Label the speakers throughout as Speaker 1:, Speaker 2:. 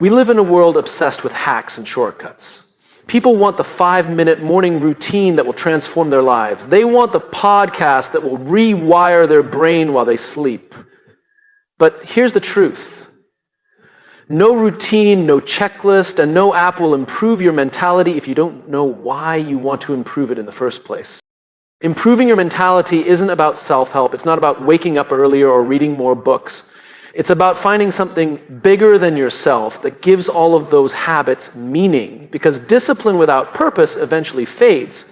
Speaker 1: We live in a world obsessed with hacks and shortcuts. People want the 5-minute morning routine that will transform their lives. They want the podcast that will rewire their brain while they sleep. But here's the truth. No routine, no checklist, and no app will improve your mentality if you don't know why you want to improve it in the first place. Improving your mentality isn't about self-help. It's not about waking up earlier or reading more books. It's about finding something bigger than yourself that gives all of those habits meaning, because discipline without purpose eventually fades.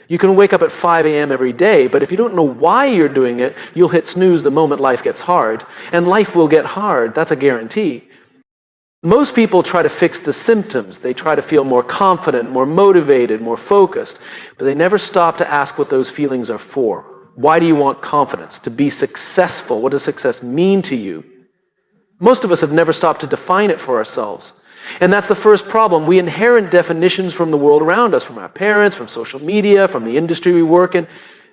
Speaker 1: You can wake up at 5 a.m. every day, but if you don't know why you're doing it, you'll hit snooze the moment life gets hard, and life will get hard. That's a guarantee. Most people try to fix the symptoms. They try to feel more confident, more motivated, more focused, but they never stop to ask what those feelings are for. Why do you want confidence? To be successful. What does success mean to you? Most of us have never stopped to define it for ourselves. And that's the first problem. We inherit definitions from the world around us, from our parents, from social media, from the industry we work in,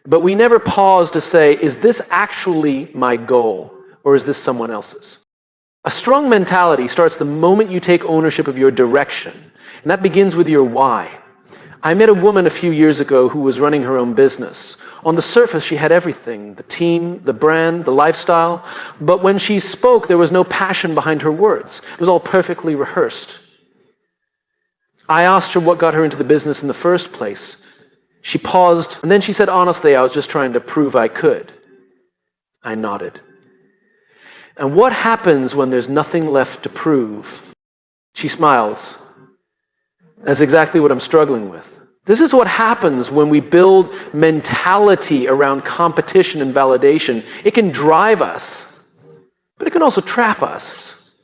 Speaker 1: but we never pause to say, is this actually my goal, or is this someone else's? A strong mentality starts the moment you take ownership of your direction, and that begins with your why. I met a woman a few years ago who was running her own business. On the surface, she had everything, the team, the brand, the lifestyle, but when she spoke, there was no passion behind her words. It was all perfectly rehearsed. I asked her what got her into the business in the first place. She paused, and then she said, honestly, I was just trying to prove I could. I nodded. And what happens when there's nothing left to prove? She smiled. That's exactly what I'm struggling with. This is what happens when we build mentality around competition and validation. It can drive us, but it can also trap us.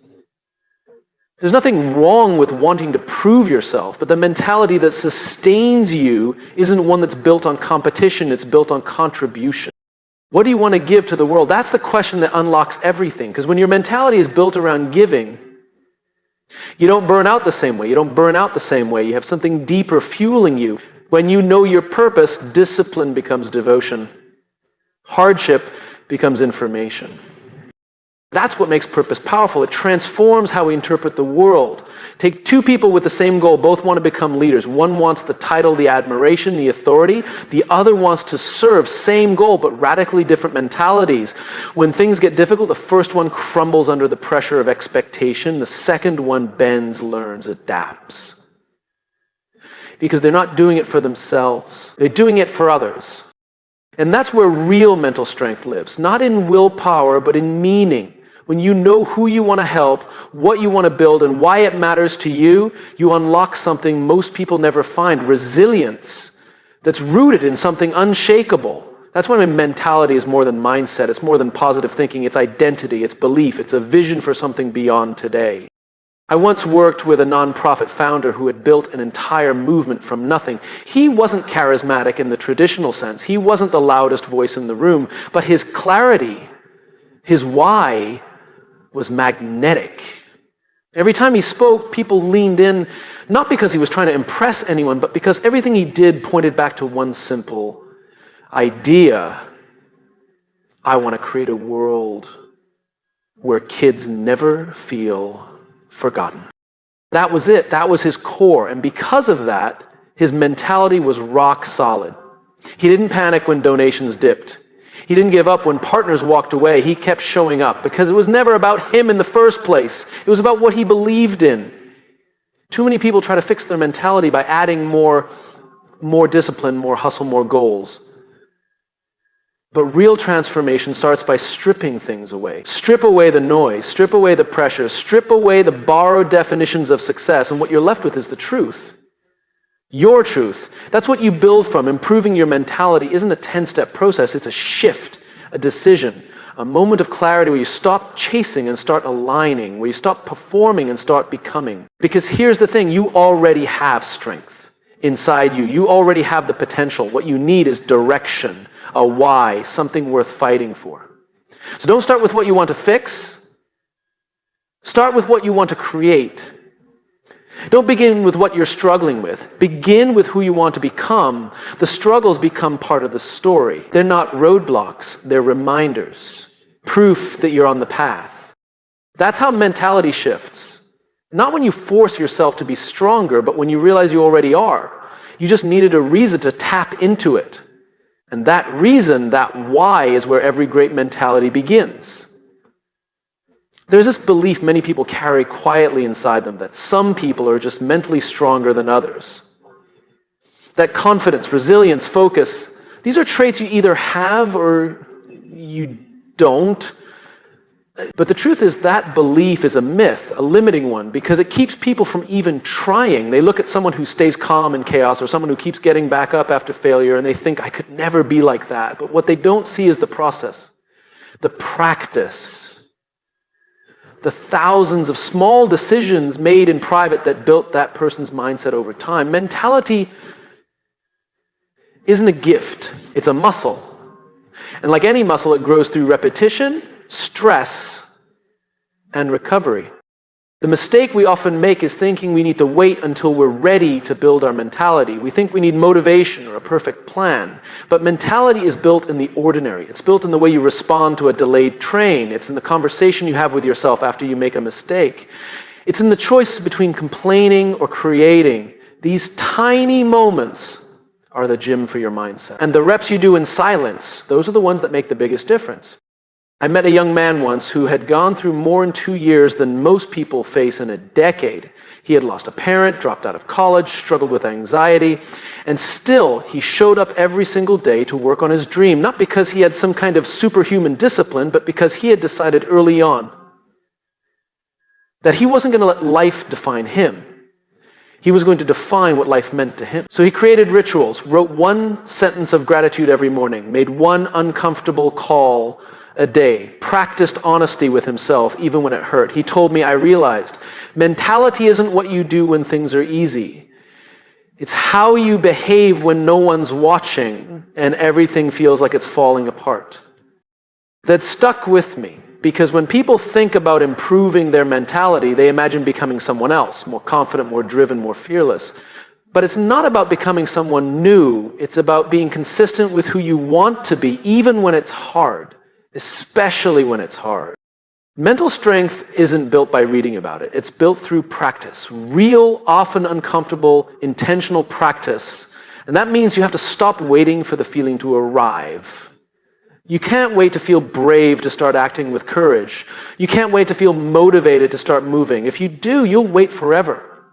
Speaker 1: There's nothing wrong with wanting to prove yourself, but the mentality that sustains you isn't one that's built on competition, it's built on contribution. What do you want to give to the world? That's the question that unlocks everything, because when your mentality is built around giving, you don't burn out the same way. You don't burn out the same way. You have something deeper fueling you. When you know your purpose, discipline becomes devotion. Hardship becomes information. That's what makes purpose powerful. It transforms how we interpret the world. Take two people with the same goal. Both want to become leaders. One wants the title, the admiration, the authority. The other wants to serve. Same goal, but radically different mentalities. When things get difficult, the first one crumbles under the pressure of expectation. The second one bends, learns, adapts. Because they're not doing it for themselves. They're doing it for others. And that's where real mental strength lives. Not in willpower, but in meaning. When you know who you want to help, what you want to build, and why it matters to you, you unlock something most people never find, resilience that's rooted in something unshakable. That's why my mentality is more than mindset. It's more than positive thinking. It's identity. It's belief. It's a vision for something beyond today. I once worked with a nonprofit founder who had built an entire movement from nothing. He wasn't charismatic in the traditional sense. He wasn't the loudest voice in the room, but his clarity, his why, was magnetic. Every time he spoke, people leaned in, not because he was trying to impress anyone, but because everything he did pointed back to one simple idea. I want to create a world where kids never feel forgotten. That was it. That was his core. And because of that, his mentality was rock solid. He didn't panic when donations dipped. He didn't give up when partners walked away. He kept showing up because it was never about him in the first place. It was about what he believed in. Too many people try to fix their mentality by adding more discipline, more hustle, more goals. But real transformation starts by stripping things away. Strip away the noise, strip away the pressure, strip away the borrowed definitions of success, and what you're left with is the truth. Your truth. That's what you build from. Improving your mentality isn't a 10-step process, it's a shift, a decision, a moment of clarity where you stop chasing and start aligning, where you stop performing and start becoming. Because here's the thing, you already have strength inside you. You already have the potential. What you need is direction, a why, something worth fighting for. So don't start with what you want to fix. Start with what you want to create. Don't begin with what you're struggling with. Begin with who you want to become. The struggles become part of the story. They're not roadblocks, they're reminders, proof that you're on the path. That's how mentality shifts. Not when you force yourself to be stronger, but when you realize you already are. You just needed a reason to tap into it. And that reason, that why, is where every great mentality begins. There's this belief many people carry quietly inside them that some people are just mentally stronger than others. That confidence, resilience, focus, these are traits you either have or you don't. But the truth is that belief is a myth, a limiting one, because it keeps people from even trying. They look at someone who stays calm in chaos or someone who keeps getting back up after failure and they think, I could never be like that. But what they don't see is the process, the practice, the thousands of small decisions made in private that built that person's mindset over time. Mentality isn't a gift, it's a muscle. And like any muscle, it grows through repetition, stress, and recovery. The mistake we often make is thinking we need to wait until we're ready to build our mentality. We think we need motivation or a perfect plan. But mentality is built in the ordinary. It's built in the way you respond to a delayed train. It's in the conversation you have with yourself after you make a mistake. It's in the choice between complaining or creating. These tiny moments are the gym for your mindset. And the reps you do in silence, those are the ones that make the biggest difference. I met a young man once who had gone through more in 2 years than most people face in a decade. He had lost a parent, dropped out of college, struggled with anxiety, and still he showed up every single day to work on his dream, not because he had some kind of superhuman discipline, but because he had decided early on that he wasn't going to let life define him. He was going to define what life meant to him. So he created rituals, wrote one sentence of gratitude every morning, made one uncomfortable call a day, practiced honesty with himself even when it hurt. He told me, I realized mentality isn't what you do when things are easy. It's how you behave when no one's watching and everything feels like it's falling apart. That stuck with me because when people think about improving their mentality, they imagine becoming someone else, more confident, more driven, more fearless. But it's not about becoming someone new. It's about being consistent with who you want to be, even when it's hard. Especially when it's hard. Mental strength isn't built by reading about it. It's built through practice. Real, often uncomfortable, intentional practice. And that means you have to stop waiting for the feeling to arrive. You can't wait to feel brave to start acting with courage. You can't wait to feel motivated to start moving. If you do, you'll wait forever.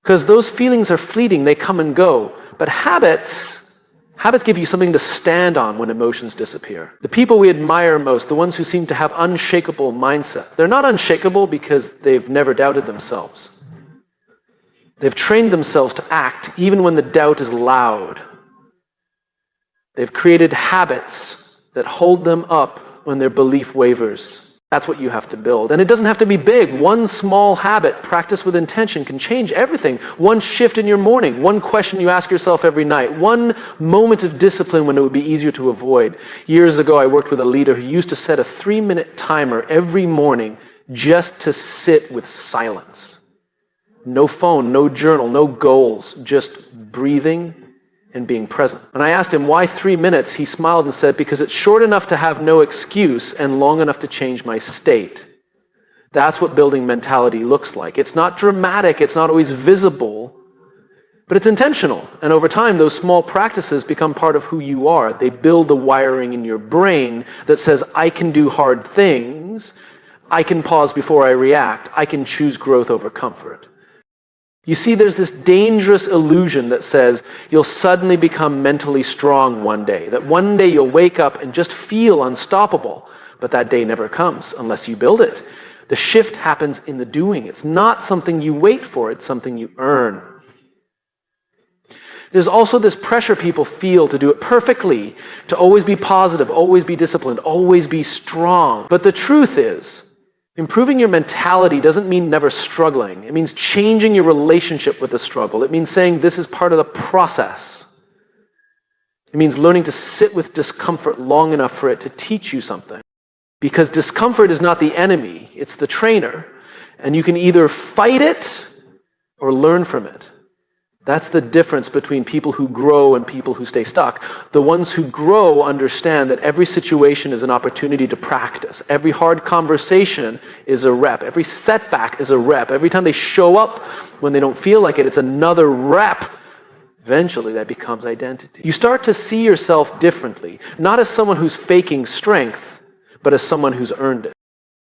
Speaker 1: Because those feelings are fleeting, they come and go. But habits give you something to stand on when emotions disappear. The people we admire most, the ones who seem to have unshakable mindsets, they're not unshakable because they've never doubted themselves. They've trained themselves to act even when the doubt is loud. They've created habits that hold them up when their belief wavers. That's what you have to build. And it doesn't have to be big. One small habit, practiced with intention, can change everything. One shift in your morning, one question you ask yourself every night, one moment of discipline when it would be easier to avoid. Years ago, I worked with a leader who used to set a 3-minute timer every morning just to sit with silence. No phone, no journal, no goals, just breathing and being present. And I asked him, why 3 minutes? He smiled and said, because it's short enough to have no excuse and long enough to change my state. That's what building mentality looks like. It's not dramatic, it's not always visible, but it's intentional. And over time, those small practices become part of who you are. They build the wiring in your brain that says, I can do hard things, I can pause before I react, I can choose growth over comfort. You see, there's this dangerous illusion that says you'll suddenly become mentally strong one day, that one day you'll wake up and just feel unstoppable, but that day never comes unless you build it. The shift happens in the doing. It's not something you wait for, it's something you earn. There's also this pressure people feel to do it perfectly, to always be positive, always be disciplined, always be strong. But the truth is, improving your mentality doesn't mean never struggling. It means changing your relationship with the struggle. It means saying this is part of the process. It means learning to sit with discomfort long enough for it to teach you something. Because discomfort is not the enemy, it's the trainer. And you can either fight it or learn from it. That's the difference between people who grow and people who stay stuck. The ones who grow understand that every situation is an opportunity to practice. Every hard conversation is a rep. Every setback is a rep. Every time they show up when they don't feel like it, it's another rep. Eventually, that becomes identity. You start to see yourself differently, not as someone who's faking strength, but as someone who's earned it.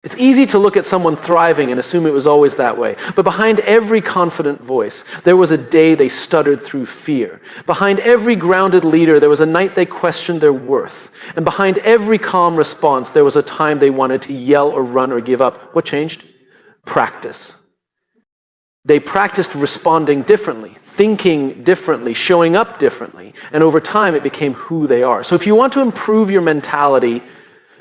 Speaker 1: It's easy to look at someone thriving and assume it was always that way. But behind every confident voice, there was a day they stuttered through fear. Behind every grounded leader, there was a night they questioned their worth. And behind every calm response, there was a time they wanted to yell or run or give up. What changed? Practice. They practiced responding differently, thinking differently, showing up differently. And over time, it became who they are. So if you want to improve your mentality,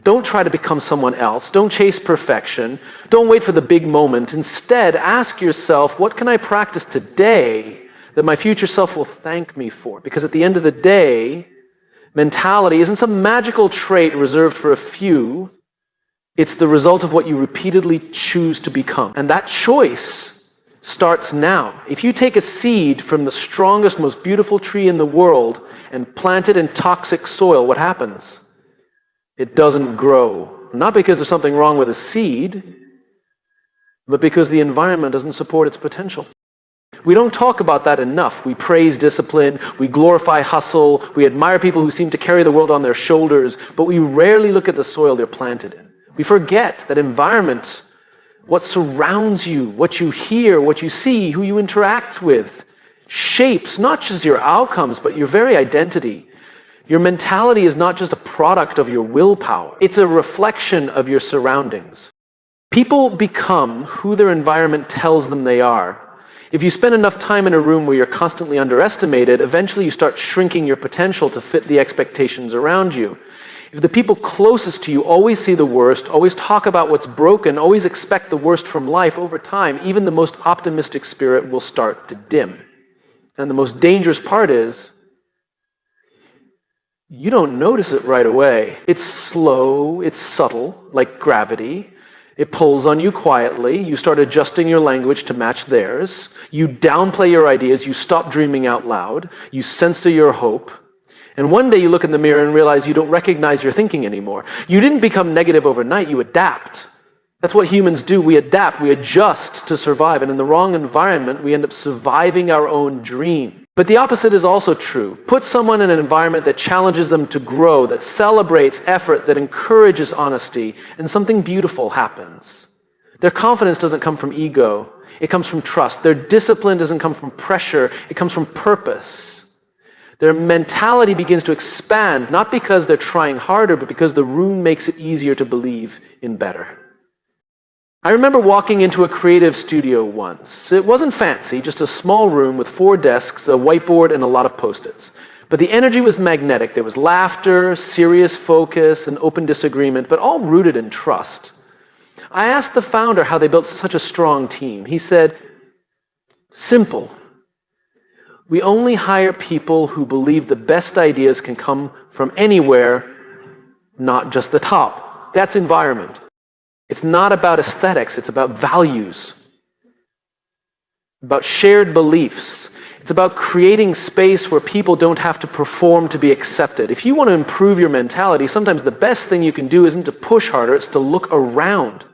Speaker 1: don't try to become someone else. Don't chase perfection. Don't wait for the big moment. Instead, ask yourself, what can I practice today that my future self will thank me for? Because at the end of the day, mentality isn't some magical trait reserved for a few. It's the result of what you repeatedly choose to become. And that choice starts now. If you take a seed from the strongest, most beautiful tree in the world and plant it in toxic soil, what happens? It doesn't grow. Not because there's something wrong with a seed, but because the environment doesn't support its potential. We don't talk about that enough. We praise discipline, we glorify hustle, we admire people who seem to carry the world on their shoulders, but we rarely look at the soil they're planted in. We forget that environment, what surrounds you, what you hear, what you see, who you interact with, shapes not just your outcomes, but your very identity. Your mentality is not just a product of your willpower. It's a reflection of your surroundings. People become who their environment tells them they are. If you spend enough time in a room where you're constantly underestimated, eventually you start shrinking your potential to fit the expectations around you. If the people closest to you always see the worst, always talk about what's broken, always expect the worst from life, over time, even the most optimistic spirit will start to dim. And the most dangerous part is, you don't notice it right away. It's slow, it's subtle, like gravity. It pulls on you quietly. You start adjusting your language to match theirs. You downplay your ideas. You stop dreaming out loud. You censor your hope. And one day you look in the mirror and realize you don't recognize your thinking anymore. You didn't become negative overnight. You adapt. That's what humans do. We adapt. We adjust to survive. And in the wrong environment, we end up surviving our own dream. But the opposite is also true. Put someone in an environment that challenges them to grow, that celebrates effort, that encourages honesty, and something beautiful happens. Their confidence doesn't come from ego. It comes from trust. Their discipline doesn't come from pressure. It comes from purpose. Their mentality begins to expand, not because they're trying harder, but because the room makes it easier to believe in better. I remember walking into a creative studio once. It wasn't fancy, just a small room with 4 desks, a whiteboard, and a lot of Post-its. But the energy was magnetic. There was laughter, serious focus, and open disagreement, but all rooted in trust. I asked the founder how they built such a strong team. He said, simple. We only hire people who believe the best ideas can come from anywhere, not just the top. That's environment. It's not about aesthetics, it's about values, about shared beliefs. It's about creating space where people don't have to perform to be accepted. If you want to improve your mentality, sometimes the best thing you can do isn't to push harder, it's to look around.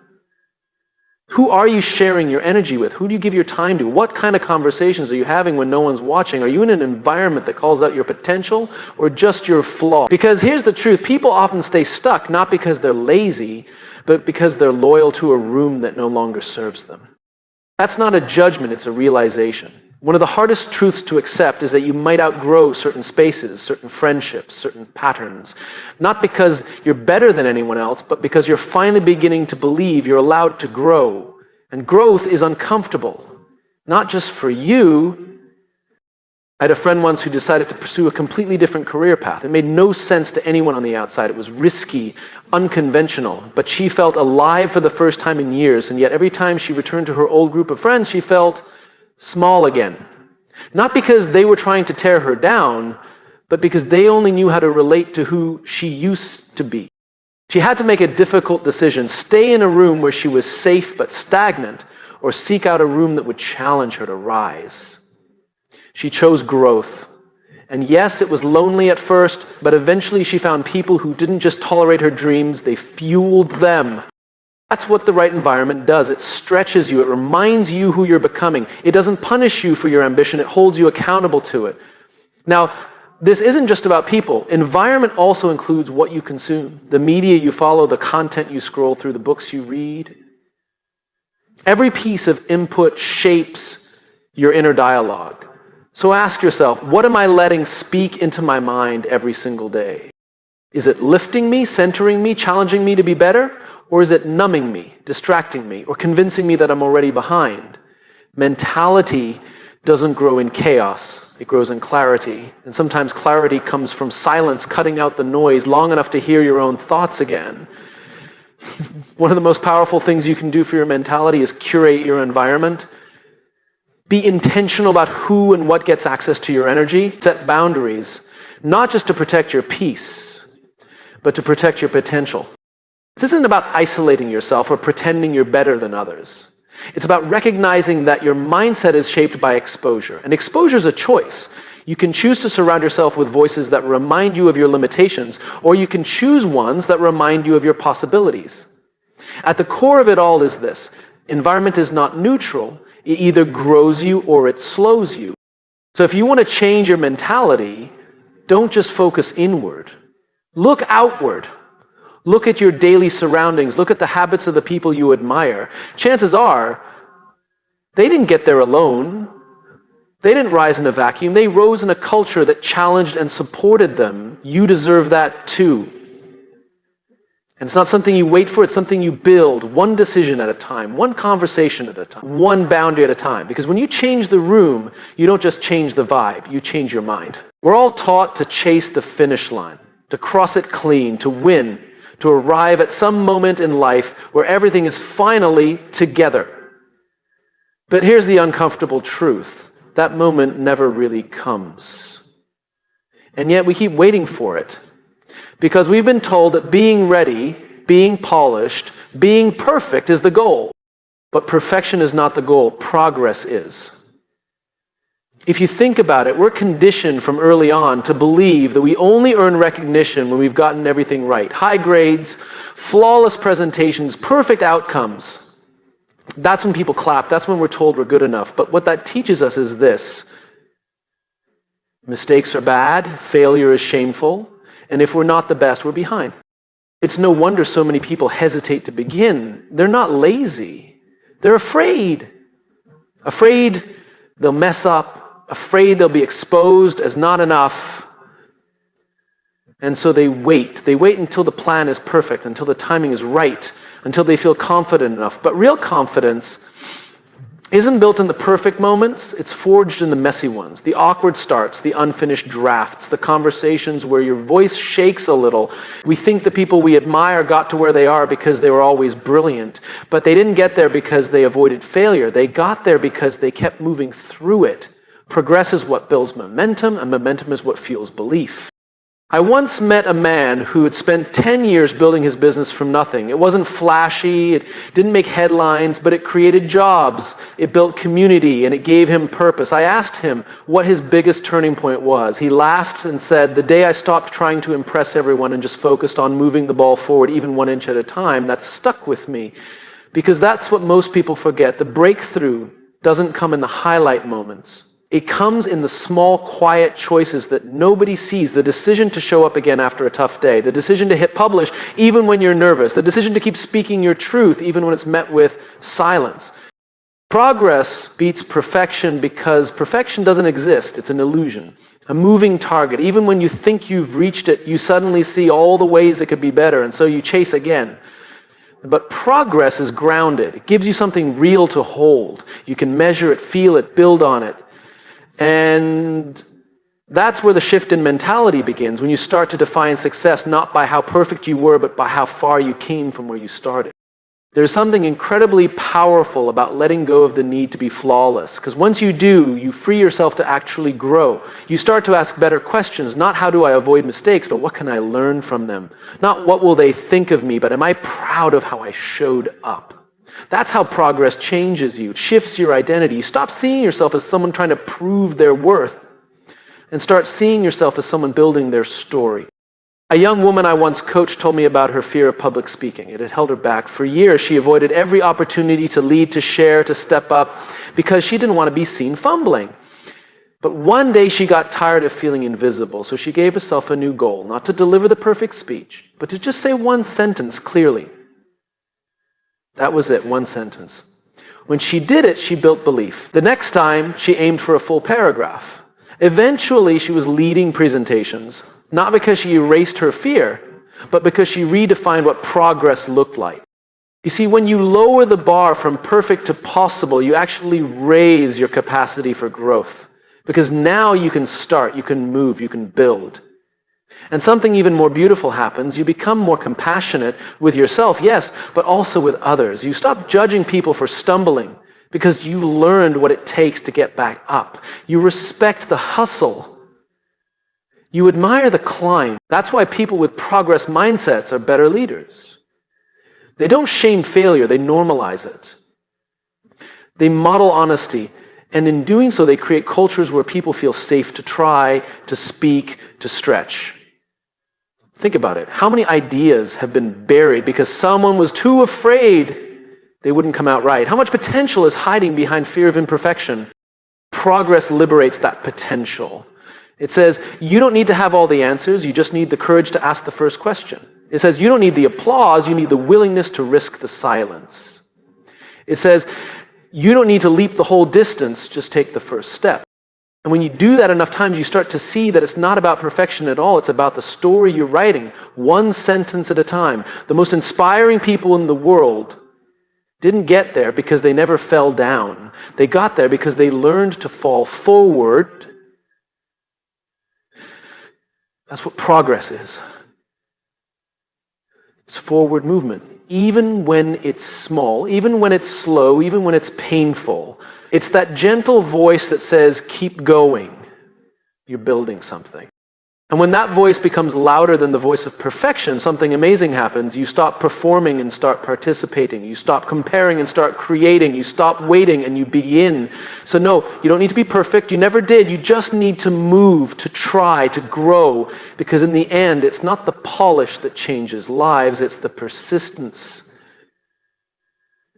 Speaker 1: Who are you sharing your energy with? Who do you give your time to? What kind of conversations are you having when no one's watching? Are you in an environment that calls out your potential or just your flaw? Because here's the truth, people often stay stuck not because they're lazy, but because they're loyal to a room that no longer serves them. That's not a judgment, it's a realization. One of the hardest truths to accept is that you might outgrow certain spaces, certain friendships, certain patterns. Not because you're better than anyone else, but because you're finally beginning to believe you're allowed to grow. And growth is uncomfortable, not just for you. I had a friend once who decided to pursue a completely different career path. It made no sense to anyone on the outside. It was risky, unconventional, but she felt alive for the first time in years, and yet every time she returned to her old group of friends, she felt small again. Not because they were trying to tear her down, but because they only knew how to relate to who she used to be. She had to make a difficult decision, stay in a room where she was safe but stagnant, or seek out a room that would challenge her to rise. She chose growth. And yes, it was lonely at first, but eventually she found people who didn't just tolerate her dreams, they fueled them. That's what the right environment does. It stretches you. It reminds you who you're becoming. It doesn't punish you for your ambition. It holds you accountable to it. Now, this isn't just about people. Environment also includes what you consume, the media you follow, the content you scroll through, the books you read. Every piece of input shapes your inner dialogue. So ask yourself, what am I letting speak into my mind every single day? Is it lifting me, centering me, challenging me to be better? Or is it numbing me, distracting me, or convincing me that I'm already behind? Mentality doesn't grow in chaos. It grows in clarity. And sometimes clarity comes from silence, cutting out the noise long enough to hear your own thoughts again. One of the most powerful things you can do for your mentality is curate your environment. Be intentional about who and what gets access to your energy. Set boundaries, not just to protect your peace, but to protect your potential. This isn't about isolating yourself or pretending you're better than others. It's about recognizing that your mindset is shaped by exposure. And exposure is a choice. You can choose to surround yourself with voices that remind you of your limitations, or you can choose ones that remind you of your possibilities. At the core of it all is this: environment is not neutral. It either grows you or it slows you. So if you want to change your mentality, don't just focus inward. Look outward. Look at your daily surroundings. Look at the habits of the people you admire. Chances are, they didn't get there alone. They didn't rise in a vacuum. They rose in a culture that challenged and supported them. You deserve that too. And it's not something you wait for, it's something you build, one decision at a time, one conversation at a time, one boundary at a time. Because when you change the room, you don't just change the vibe, you change your mind. We're all taught to chase the finish line, to cross it clean, to win, to arrive at some moment in life where everything is finally together. But here's the uncomfortable truth: that moment never really comes. And yet we keep waiting for it. Because we've been told that being ready, being polished, being perfect is the goal. But perfection is not the goal, progress is. If you think about it, we're conditioned from early on to believe that we only earn recognition when we've gotten everything right. High grades, flawless presentations, perfect outcomes. That's when people clap, that's when we're told we're good enough. But what that teaches us is this: mistakes are bad, failure is shameful, and if we're not the best, we're behind. It's no wonder so many people hesitate to begin. They're not lazy. They're afraid. Afraid they'll mess up, afraid they'll be exposed as not enough. And so they wait. They wait until the plan is perfect, until the timing is right, until they feel confident enough. But real confidence isn't built in the perfect moments, it's forged in the messy ones, the awkward starts, the unfinished drafts, the conversations where your voice shakes a little. We think the people we admire got to where they are because they were always brilliant, but they didn't get there because they avoided failure. They got there because they kept moving through it. Progress is what builds momentum, and momentum is what fuels belief. I once met a man who had spent 10 years building his business from nothing. It wasn't flashy, it didn't make headlines, but it created jobs, it built community, and it gave him purpose. I asked him what his biggest turning point was. He laughed and said, "The day I stopped trying to impress everyone and just focused on moving the ball forward even 1 inch at a time, that stuck with me." Because that's what most people forget. The breakthrough doesn't come in the highlight moments. It comes in the small, quiet choices that nobody sees. The decision to show up again after a tough day. The decision to hit publish even when you're nervous. The decision to keep speaking your truth even when it's met with silence. Progress beats perfection because perfection doesn't exist. It's an illusion. A moving target. Even when you think you've reached it, you suddenly see all the ways it could be better, and so you chase again. But progress is grounded. It gives you something real to hold. You can measure it, feel it, build on it. And that's where the shift in mentality begins, when you start to define success not by how perfect you were, but by how far you came from where you started. There's something incredibly powerful about letting go of the need to be flawless, because once you do, you free yourself to actually grow. You start to ask better questions, not how do I avoid mistakes, but what can I learn from them? Not what will they think of me, but am I proud of how I showed up? That's how progress changes you. It shifts your identity. You stop seeing yourself as someone trying to prove their worth and start seeing yourself as someone building their story. A young woman I once coached told me about her fear of public speaking. It had held her back. For years, she avoided every opportunity to lead, to share, to step up, because she didn't want to be seen fumbling. But one day she got tired of feeling invisible, so she gave herself a new goal, not to deliver the perfect speech, but to just say one sentence clearly. That was it, one sentence. When she did it, she built belief. The next time, she aimed for a full paragraph. Eventually, she was leading presentations, not because she erased her fear, but because she redefined what progress looked like. You see, when you lower the bar from perfect to possible, you actually raise your capacity for growth. Because now you can start, you can move, you can build. And something even more beautiful happens. You become more compassionate with yourself, yes, but also with others. You stop judging people for stumbling because you've learned what it takes to get back up. You respect the hustle. You admire the climb. That's why people with progress mindsets are better leaders. They don't shame failure, they normalize it. They model honesty, and in doing so, they create cultures where people feel safe to try, to speak, to stretch. Think about it. How many ideas have been buried because someone was too afraid they wouldn't come out right? How much potential is hiding behind fear of imperfection? Progress liberates that potential. It says, you don't need to have all the answers, you just need the courage to ask the first question. It says, you don't need the applause, you need the willingness to risk the silence. It says, you don't need to leap the whole distance, just take the first step. And when you do that enough times, you start to see that it's not about perfection at all, it's about the story you're writing, one sentence at a time. The most inspiring people in the world didn't get there because they never fell down. They got there because they learned to fall forward. That's what progress is. It's forward movement. Even when it's small, even when it's slow, even when it's painful. It's that gentle voice that says, keep going. You're building something. And when that voice becomes louder than the voice of perfection, something amazing happens. You stop performing and start participating. You stop comparing and start creating. You stop waiting and you begin. So no, you don't need to be perfect. You never did. You just need to move, to try, to grow. Because in the end, it's not the polish that changes lives, it's the persistence.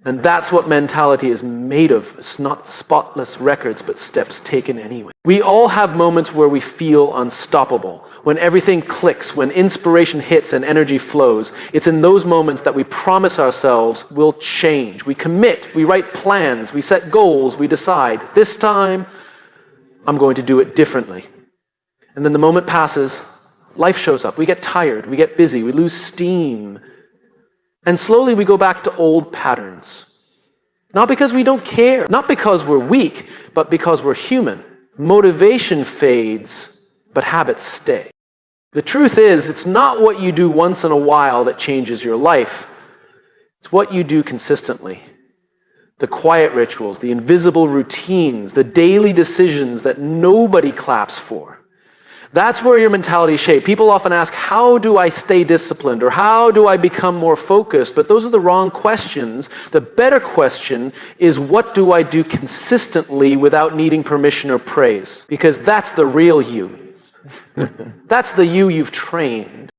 Speaker 1: And that's what mentality is made of. It's not spotless records, but steps taken anyway. We all have moments where we feel unstoppable, when everything clicks, when inspiration hits and energy flows. It's in those moments that we promise ourselves we'll change. We commit, we write plans, we set goals, we decide, this time, I'm going to do it differently. And then the moment passes, life shows up. We get tired, we get busy, we lose steam. And slowly we go back to old patterns. Not because we don't care, not because we're weak, but because we're human. Motivation fades, but habits stay. The truth is, it's not what you do once in a while that changes your life. It's what you do consistently. The quiet rituals, the invisible routines, the daily decisions that nobody claps for. That's where your mentality is shaped. People often ask, how do I stay disciplined? Or how do I become more focused? But those are the wrong questions. The better question is, what do I do consistently without needing permission or praise? Because that's the real you. That's the you you've trained.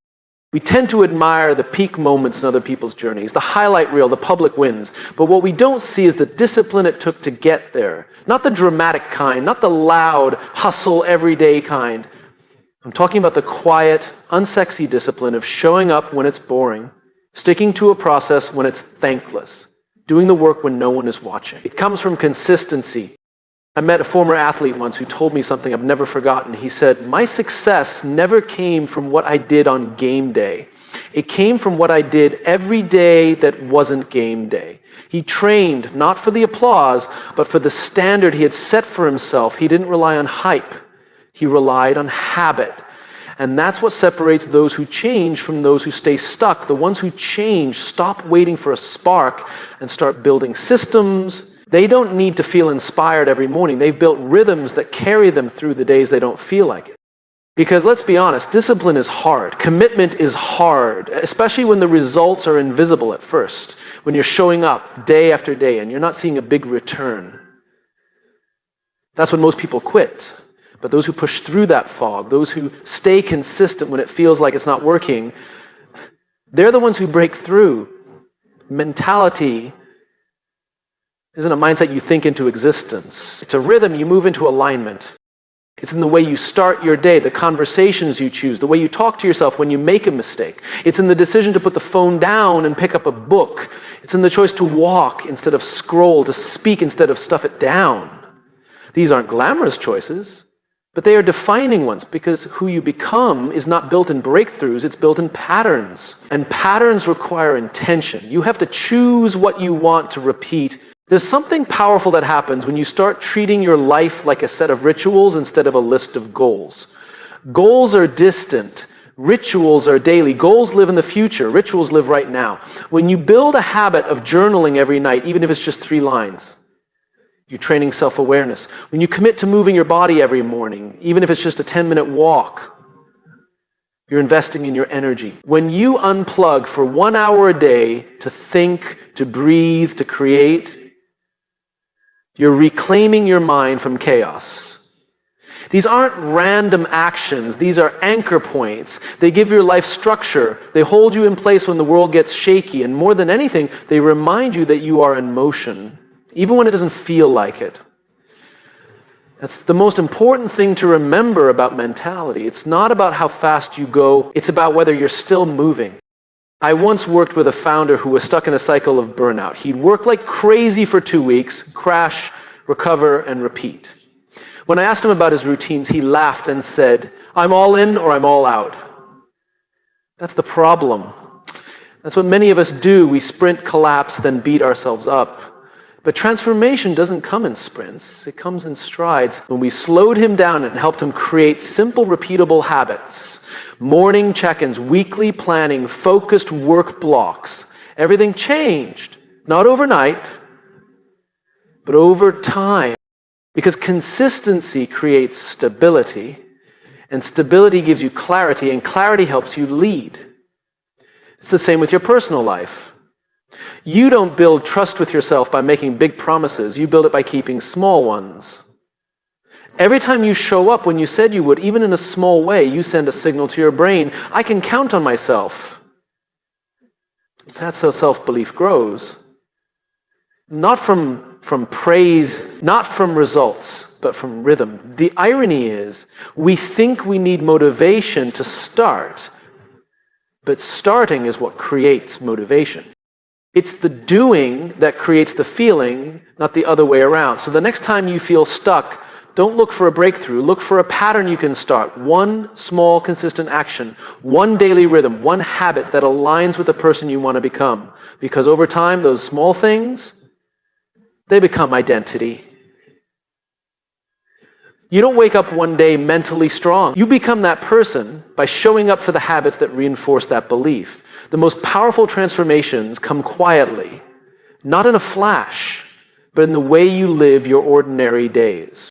Speaker 1: We tend to admire the peak moments in other people's journeys, the highlight reel, the public wins. But what we don't see is the discipline it took to get there. Not the dramatic kind, not the loud, hustle, everyday kind. I'm talking about the quiet, unsexy discipline of showing up when it's boring, sticking to a process when it's thankless, doing the work when no one is watching. It comes from consistency. I met a former athlete once who told me something I've never forgotten. He said, my success never came from what I did on game day. It came from what I did every day that wasn't game day. He trained not for the applause, but for the standard he had set for himself. He didn't rely on hype. He relied on habit. And that's what separates those who change from those who stay stuck. The ones who change stop waiting for a spark and start building systems. They don't need to feel inspired every morning. They've built rhythms that carry them through the days they don't feel like it. Because let's be honest, discipline is hard. Commitment is hard, especially when the results are invisible at first, when you're showing up day after day and you're not seeing a big return. That's when most people quit. But those who push through that fog, those who stay consistent when it feels like it's not working, they're the ones who break through. Mentality isn't a mindset you think into existence. It's a rhythm you move into alignment. It's in the way you start your day, the conversations you choose, the way you talk to yourself when you make a mistake. It's in the decision to put the phone down and pick up a book. It's in the choice to walk instead of scroll, to speak instead of stuff it down. These aren't glamorous choices, but they are defining ones, because who you become is not built in breakthroughs, it's built in patterns. And patterns require intention. You have to choose what you want to repeat. There's something powerful that happens when you start treating your life like a set of rituals instead of a list of goals. Goals are distant. Rituals are daily. Goals live in the future. Rituals live right now. When you build a habit of journaling every night, even if it's just 3 lines, you're training self-awareness. When you commit to moving your body every morning, even if it's just a 10-minute walk, you're investing in your energy. When you unplug for 1 hour a day to think, to breathe, to create, you're reclaiming your mind from chaos. These aren't random actions. These are anchor points. They give your life structure. They hold you in place when the world gets shaky. And more than anything, they remind you that you are in motion, even when it doesn't feel like it. That's the most important thing to remember about mentality. It's not about how fast you go. It's about whether you're still moving. I once worked with a founder who was stuck in a cycle of burnout. He'd work like crazy for 2 weeks, crash, recover, and repeat. When I asked him about his routines, he laughed and said, "I'm all in or I'm all out." That's the problem. That's what many of us do. We sprint, collapse, then beat ourselves up. But transformation doesn't come in sprints. It comes in strides. When we slowed him down and helped him create simple, repeatable habits, morning check-ins, weekly planning, focused work blocks, everything changed. Not overnight, but over time. Because consistency creates stability, and stability gives you clarity, and clarity helps you lead. It's the same with your personal life. You don't build trust with yourself by making big promises. You build it by keeping small ones. Every time you show up when you said you would, even in a small way, you send a signal to your brain, I can count on myself. That's how self-belief grows. Not from praise, not from results, but from rhythm. The irony is, we think we need motivation to start, but starting is what creates motivation. It's the doing that creates the feeling, not the other way around. So the next time you feel stuck, don't look for a breakthrough. Look for a pattern you can start. One small, consistent action, one daily rhythm, one habit that aligns with the person you want to become. Because over time, those small things, they become identity. You don't wake up one day mentally strong. You become that person by showing up for the habits that reinforce that belief. The most powerful transformations come quietly, not in a flash, but in the way you live your ordinary days.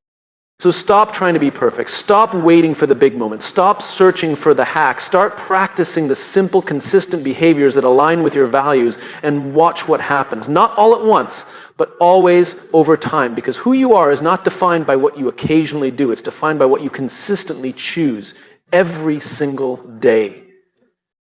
Speaker 1: So stop trying to be perfect. Stop waiting for the big moment. Stop searching for the hack. Start practicing the simple, consistent behaviors that align with your values and watch what happens. Not all at once, but always over time. Because who you are is not defined by what you occasionally do. It's defined by what you consistently choose every single day.